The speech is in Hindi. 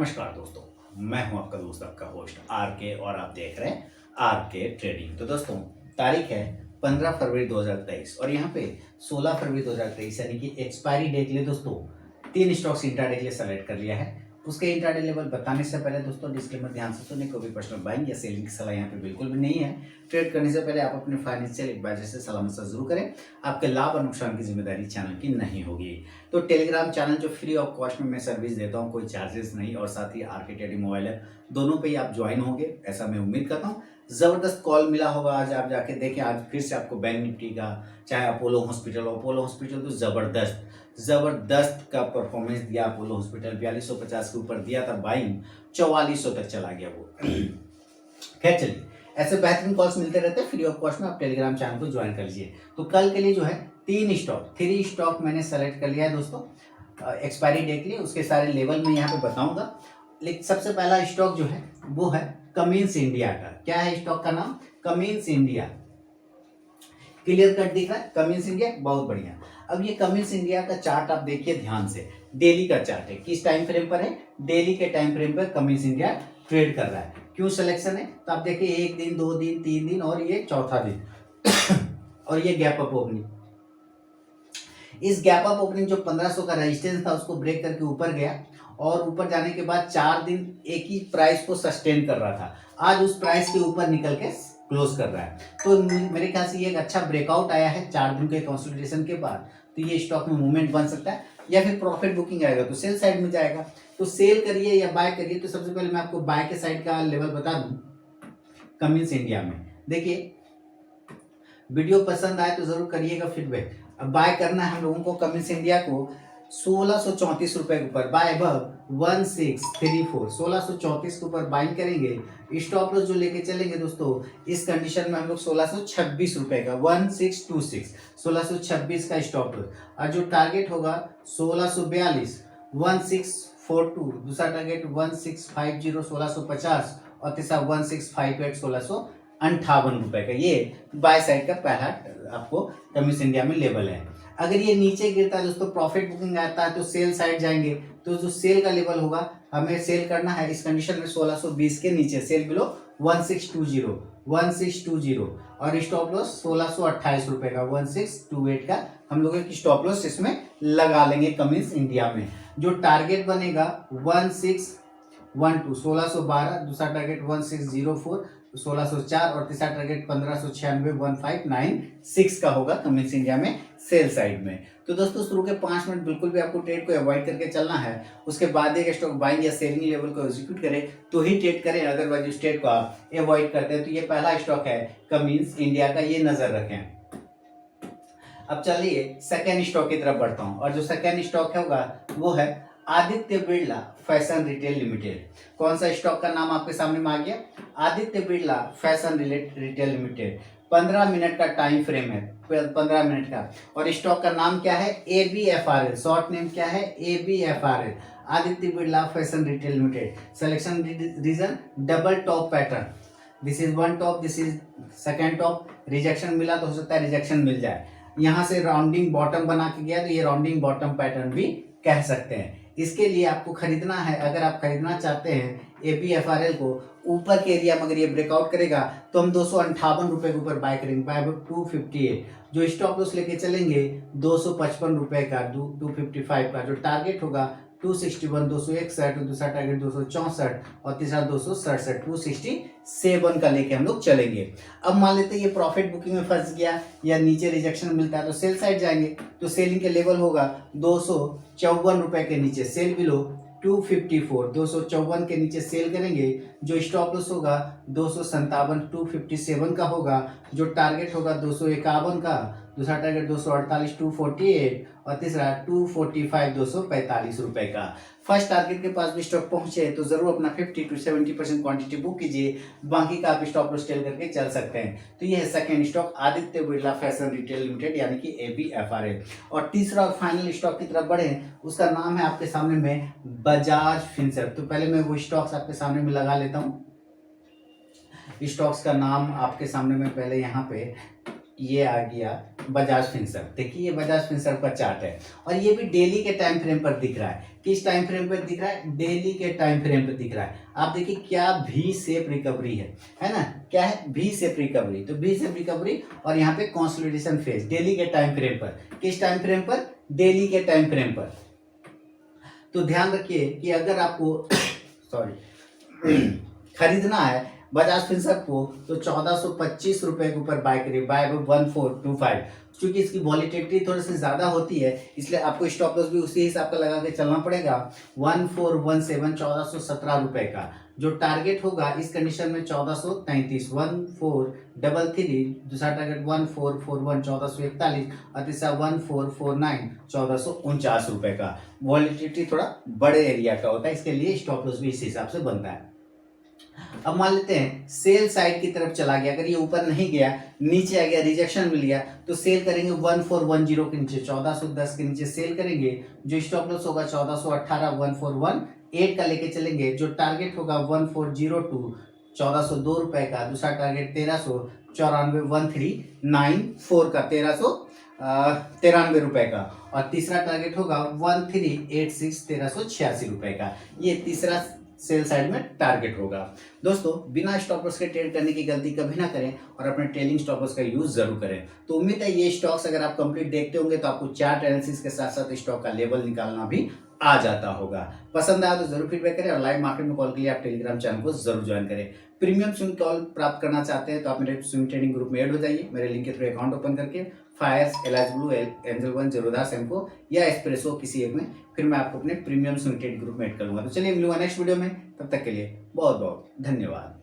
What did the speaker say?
नमस्कार दोस्तों, मैं हूं आपका दोस्त आपका होस्ट आर के और आप देख रहे हैं आर के ट्रेडिंग। तो दोस्तों तारीख है 15 फरवरी 2023 और यहाँ पे 16 फरवरी 2023 यानी कि एक्सपायरी डे के लिए दोस्तों 3 स्टॉक्स इंट्राडे के लिए सेलेक्ट कर लिया है। उसके इंट्राडे लेवल बताने से पहले दोस्तों डिस्क्लेमर ध्यान से सुनिए, कोई भी पर्सनल बाइंग या सेलिंग की सलाह यहाँ पे बिल्कुल भी नहीं है। ट्रेड करने से पहले आप अपने फाइनेंशियल एडवाइजर से सलाह मशवरा जरूर करें। आपके लाभ और नुकसान की जिम्मेदारी चैनल की नहीं होगी। तो टेलीग्राम चैनल जो फ्री ऑफ कॉस्ट में मैं सर्विस देता हूँ, कोई चार्जेस नहीं, और साथ ही आर के ट्रेडिंग मोबाइल ऐप दोनों पे ही आप ज्वाइन होंगे ऐसा मैं उम्मीद करता हूँ। जबरदस्त कॉल मिला होगा आज, आप जाके देखें। आज फिर से आपको बैंक निफ्टी का, चाहे अपोलो हॉस्पिटल तो जबरदस्त का परफॉर्मेंस दिया। अपोलो हॉस्पिटल 4250 के ऊपर दिया था बाइंग, 4400 तक चला गया वो। खैर चलिए, ऐसे बेहतरीन कॉल्स मिलते रहते हैं फ्री ऑफ कॉस्ट में। आप टेलीग्राम चैनल को ज्वाइन कर लीजिए। तो कल के लिए जो है 3 स्टॉक मैंने सेलेक्ट कर लिया है दोस्तों एक्सपायरी डे के लिए। उसके सारे लेवल में यहाँ पे बताऊंगा। लेकिन सबसे पहला स्टॉक जो है वो है कमिंस इंडिया का। क्या है स्टॉक का नाम? Cummins India. क्लियर कट दिख रहा है? कमिंस इंडिया, बहुत बढ़िया। अब ये कमिंस इंडिया का चार्ट आप देखिए ध्यान से, डेली का चार्ट है। किस टाइम फ्रेम पर है? डेली के टाइम फ्रेम पर कमिंस इंडिया ट्रेड कर रहा है। क्यों सिलेक्शन है? तो आप देखिए 1 दिन 2 दिन 3 दिन और ये चौथा दिन और ये गैप अप ओपनिंग। इस गैप अप ओपनिंग जो 1500 का रेजिस्टेंस था उसको ब्रेक करके ऊपर गया और ऊपर जाने के बाद 4 दिन एक ही प्राइस को सस्टेन कर रहा था। आज उस प्राइस के ऊपर निकल के क्लोज कर रहा है। तो मेरे ख्याल से ये एक अच्छा ब्रेकआउट आया है 4 दिन के कंसोलिडेशन के बाद। तो ये स्टॉक में मूवमेंट बन सकता है या फिर प्रॉफिट बुकिंग आएगा तो सेल साइड में जाएगा। तो सेल करिए या बाय करिए। तो सबसे पहले मैं आपको बाय के साइड का लेवल बता दूं कमिंस इंडिया में। देखिए वीडियो पसंद आए तो जरूर करिएगा फीडबैक। अब बाय करना है हम लोगों को कमिंस इंडिया को 1634 रुपए के ऊपर, बाय अबव 1634, 1634 के ऊपर बाइंग करेंगे। स्टॉप लॉस जो लेके चलेंगे दोस्तों इस कंडीशन में हम लोग 1626 रुपए का 1626 1626 का स्टॉप लॉस, और जो टारगेट होगा 1642 1642, दूसरा टारगेट 1650 1650 और तीसरा 1658 1658 रुपए का। ये बाय साइड का पहला आपको कमिंस इंडिया में लेवल है। अगर ये नीचे गिरता है दोस्तों, प्रॉफिट बुकिंग आता है तो सेल साइड जाएंगे। तो जो सेल का लेवल होगा हमें सेल करना है इस कंडीशन में 1620 के नीचे, सेल बिलो 1620 और स्टॉप लॉस 1628 रुपए का 1628 का हम लोग एक स्टॉप लॉस इसमें लगा लेंगे कमिंस इंडिया में। जो टारगेट बनेगा 1612 1612, दूसरा टारगेट 1604 1604 और तीसरा टारगेट 1596 1596 का होगा कमिंस इंडिया में सेल साइड में। तो दोस्तों शुरू के 5 मिनट बिल्कुल भी आपको ट्रेड को अवॉइड करके चलना है। उसके बाद एक स्टॉक बाइंग या सेलिंग लेवल को एग्जीक्यूट करें तो ही ट्रेड करें, अदरवाइज उस ट्रेड को आप अवॉइड करते हैं। तो ये पहला स्टॉक है कमिंस इंडिया का, ये नजर रखें। अब चलिए सेकेंड स्टॉक की तरफ बढ़ता हूं, और जो सेकेंड स्टॉक होगा वो है Aditya Birla fashion retail limited. कौन सा स्टॉक का नाम आपके सामने में आ गया? Aditya Birla fashion retail limited. 15 minute का टाइम फ्रेम है, 15 मिनट का, और स्टॉक का नाम क्या है? ABFRL। शॉर्ट नेम क्या है? ABFRL, Aditya Birla fashion retail limited. Selection reason double top pattern, this is one top, this is second top. Rejection मिला तो हो सकता है रिजेक्शन मिल जाए। यहाँ से राउंडिंग बॉटम बना के गया तो ये राउंडिंग बॉटम पैटर्न भी कह सकते हैं। इसके लिए आपको खरीदना है, अगर आप खरीदना चाहते हैं ABFRL को ऊपर के एरिया में, अगर ये ब्रेकआउट करेगा तो हम 258 रुपए के ऊपर बाय करेंगे, बाय 258। जो स्टॉप लॉस लेके चलेंगे 255 रुपए का, 255 का। जो टारगेट होगा 261 261, दूसरा टारगेट 264 और तीसरा 267 267 का लेके हम लोग चलेंगे। अब मान लेते हैं ये प्रॉफिट बुकिंग में फंस गया या नीचे रिजेक्शन मिलता है तो सेल साइड जाएंगे। तो सेलिंग के लेवल होगा 254 रुपए के नीचे, सेल बिलो 254, 254 के नीचे सेल करेंगे। जो स्टॉप लॉस होगा 257 257 का होगा। जो टारगेट होगा 251 का, दूसरा टारगेट 248 248 और तीसरा 245 245 रुपए का। फर्स्ट टारगेट के पास भी स्टॉक पहुंचे तो जरूर अपना 50 to 70% क्वांटिटी बुक कीजिए, बाकी का आप स्टॉप लॉस टेल करके चल सकते हैं। तो ये है second stock Aditya Birla fashion retail limited यानी कि ABFRL। और तीसरा और फाइनल स्टॉक की तरफ बढ़े, उसका नाम है आपके सामने में बजाज फिनसर्व। तो पहले मैं वो स्टॉक्स आपके सामने में लगा लेता हूँ। स्टॉक्स का नाम आपके सामने में पहले यहाँ पे ये आ गया बजाज फिनसर्व, देखिए ये बजाज फिनसर्व का चार्ट है और ये भी डेली के टाइम फ्रेम पर दिख रहा है। किस टाइम फ्रेम पर दिख रहा है? डेली के टाइम फ्रेम पर दिख रहा है। आप देखिए क्या भी शेप रिकवरी है ना, क्या है? भी शेप रिकवरी। तो भी शेप रिकवरी और यहाँ पे कंसोलिडेशन फेज डेली के टाइम फ्रेम पर। किस टाइम फ्रेम पर? डेली के टाइम फ्रेम पर। तो ध्यान रखिए कि अगर आपको सॉरी खरीदना है बजाज फिनसर्व को तो 1425 रुपए के ऊपर बाय करिए, बाय 1425। क्योंकि इसकी वॉलिटिलिटी थोड़ी सी ज्यादा होती है इसलिए आपको स्टॉप लॉस भी उसी हिसाब का लगा के चलना पड़ेगा। 1417 1417 रुपए का जो टारगेट होगा इस कंडीशन में 1433, 1433, दूसरा टारगेट 1441 1441 और तीसरा 1449 1449 रुपए का। वॉलिटिलिटी थोड़ा बड़े एरिया का होता है, इसके लिए स्टॉप लॉस भी इस हिसाब से बनता है। अब मान लेते हैं सेल साइड की तरफ चला गया, अगर ये ऊपर नहीं गया, नीचे आ गया, रिजेक्शन मिल गया, तो सेल करेंगे 1410 के नीचे, 1410 के नीचे सेल करेंगे। जो स्टॉप लॉस होगा 1418, 1418 का लेके चलेंगे। जो टारगेट होगा 1402, 1402 रुपए का। दूसरा टारगेट 1394, 1394 का, 1393 रुपए का। और तीसरा टारगेट होगा 1386, 1386 रुपए का। ये तीसरा सेल साइड में टारगेट होगा। दोस्तों बिना स्टॉप लॉस के ट्रेड करने की गलती कभी ना करें और अपने ट्रेलिंग स्टॉप लॉस का यूज जरूर करें। तो उम्मीद है ये स्टॉक्स अगर आप कंप्लीट देखते होंगे तो आपको चार्ट एनालिसिस के साथ साथ स्टॉक का लेवल निकालना भी आ जाता होगा। पसंद आया तो जरूर फीडबैक करें और लाइव मार्केट में कॉल के लिए आप टेलीग्राम चैनल को जरूर ज्वाइन करें। प्रीमियम स्विंग कॉल प्राप्त करना चाहते हैं तो आप मेरे स्विंग ट्रेडिंग ग्रुप में ऐड हो जाइए। मेरे लिंक के थ्रू अकाउंट ओपन करके Fyers, Alice Blue, Angel One, Zerodha, सैम्पो या एस्प्रेसो किसी एक में, फिर मैं आपको अपने प्रीमियम स्विंग ट्रेड ग्रुप में ऐड करूंगा। तो चलिए मिलूंगा नेक्स्ट वीडियो में, तब तक के लिए बहुत बहुत धन्यवाद।